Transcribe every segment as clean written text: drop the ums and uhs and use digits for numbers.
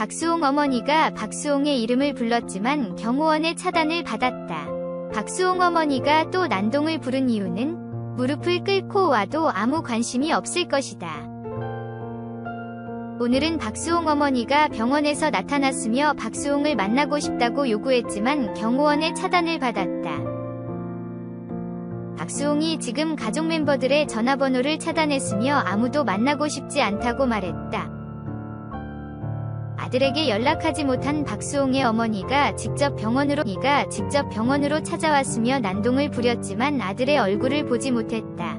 박수홍 어머니가 박수홍의 이름을 불렀지만 경호원의 차단을 받았다. 박수홍 어머니가 또 난동을 부른 이유는 무릎을 꿇고 와도 아무 관심이 없을 것이다. 오늘은 박수홍 어머니가 병원에서 나타났으며 박수홍을 만나고 싶다고 요구했지만 경호원의 차단을 받았다. 박수홍이 지금 가족 멤버들의 전화번호를 차단했으며 아무도 만나고 싶지 않다고 말했다. 아들에게 연락하지 못한 박수홍의 어머니가 직접 병원으로 찾아왔으며 난동을 부렸지만 아들의 얼굴을 보지 못했다.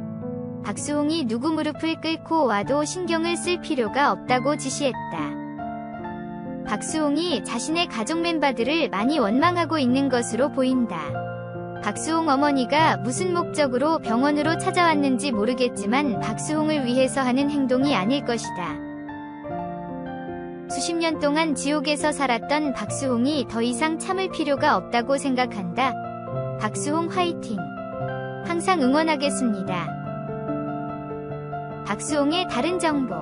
박수홍이 누구 무릎을 꿇고 와도 신경을 쓸 필요가 없다고 지시했다. 박수홍이 자신의 가족 멤버들을 많이 원망하고 있는 것으로 보인다. 박수홍 어머니가 무슨 목적으로 병원으로 찾아왔는지 모르겠지만 박수홍을 위해서 하는 행동이 아닐 것이다. 수십 년 동안 지옥에서 살았던 박수홍이 더 이상 참을 필요가 없다고 생각한다. 박수홍 화이팅! 항상 응원하겠습니다. 박수홍의 다른 정보.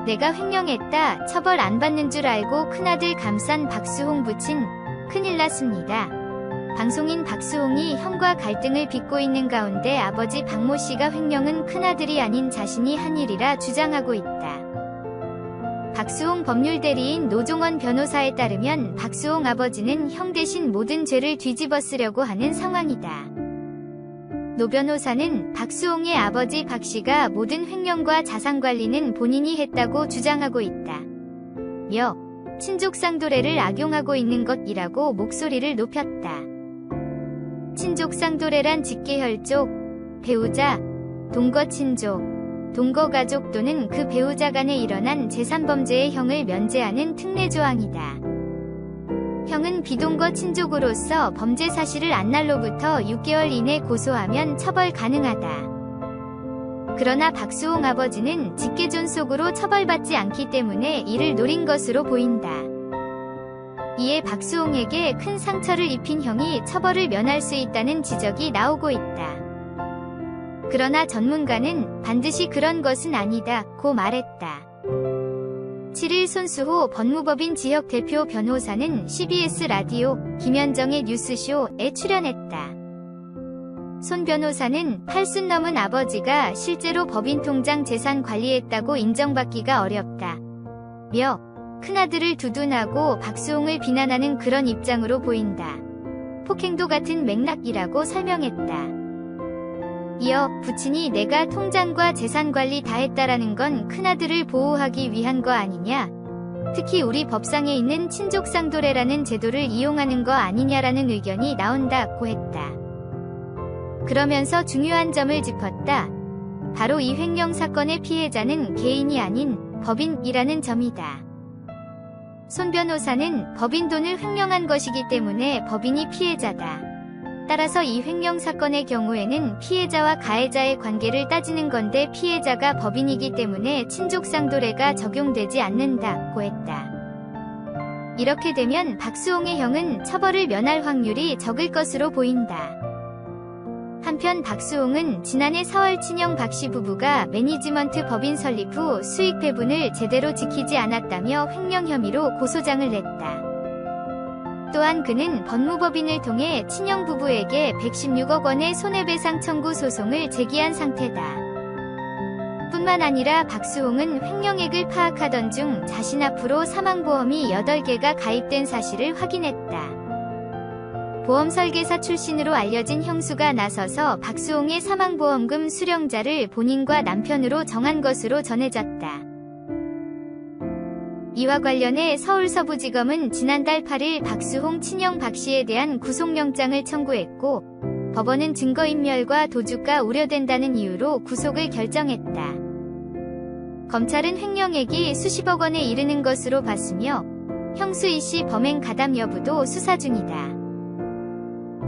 내가 횡령했다. 처벌 안 받는 줄 알고 큰아들 감싼 박수홍 부친. 큰일 났습니다. 방송인 박수홍이 형과 갈등을 빚고 있는 가운데 아버지 박모 씨가 횡령은 큰아들이 아닌 자신이 한 일이라 주장하고 있다. 박수홍 법률대리인 노종원 변호사에 따르면 박수홍 아버지는 형 대신 모든 죄를 뒤집어 쓰려고 하는 상황이다. 노 변호사는 박수홍의 아버지 박 씨가 모든 횡령과 자산관리는 본인이 했다고 주장하고 있다. 며 친족상도례를 악용하고 있는 것이라고 목소리를 높였다. 친족상도례란 직계혈족, 배우자, 동거친족, 동거가족 또는 그 배우자 간에 일어난 재산범죄의 형을 면제하는 특례조항이다. 형은 비동거 친족으로서 범죄 사실을 안 날로부터 6개월 이내 고소하면 처벌 가능하다. 그러나 박수홍 아버지는 직계존속으로 처벌받지 않기 때문에 이를 노린 것으로 보인다. 이에 박수홍에게 큰 상처를 입힌 형이 처벌을 면할 수 있다는 지적이 나오고 있다. 그러나 전문가는 반드시 그런 것은 아니다고 말했다. 7일 손수호 법무법인 지역 대표 변호사는 CBS 라디오 김현정의 뉴스쇼에 출연했다. 손 변호사는 80 넘은 아버지가 실제로 법인 통장 재산 관리했다고 인정받기가 어렵다. 며 큰아들을 두둔하고 박수홍을 비난하는 그런 입장으로 보인다. 폭행도 같은 맥락이라고 설명했다. 이어 부친이 내가 통장과 재산관리 다 했다라는 건 큰아들을 보호하기 위한 거 아니냐? 특히 우리 법상에 있는 친족상도례라는 제도를 이용하는 거 아니냐라는 의견이 나온다고 했다. 그러면서 중요한 점을 짚었다. 바로 이 횡령 사건의 피해자는 개인이 아닌 법인이라는 점이다. 손 변호사는 법인 돈을 횡령한 것이기 때문에 법인이 피해자다. 따라서 이 횡령 사건의 경우에는 피해자와 가해자의 관계를 따지는 건데 피해자가 법인이기 때문에 친족상도례가 적용되지 않는다고 했다. 이렇게 되면 박수홍의 형은 처벌을 면할 확률이 적을 것으로 보인다. 한편 박수홍은 지난해 4월 친형 박씨 부부가 매니지먼트 법인 설립 후 수익 배분을 제대로 지키지 않았다며 횡령 혐의로 고소장을 냈다. 또한 그는 법무법인을 통해 친형 부부에게 116억 원의 손해배상 청구 소송을 제기한 상태다. 뿐만 아니라 박수홍은 횡령액을 파악하던 중 자신 앞으로 사망보험이 8개가 가입된 사실을 확인했다. 보험 설계사 출신으로 알려진 형수가 나서서 박수홍의 사망보험금 수령자를 본인과 남편으로 정한 것으로 전해졌다. 이와 관련해 서울서부지검은 지난달 8일 박수홍 친형 박씨에 대한 구속영장을 청구했고 법원은 증거인멸과 도주가 우려된다는 이유로 구속을 결정했다. 검찰은 횡령액이 수십억 원에 이르는 것으로 봤으며 형수 이씨 범행 가담 여부도 수사 중이다.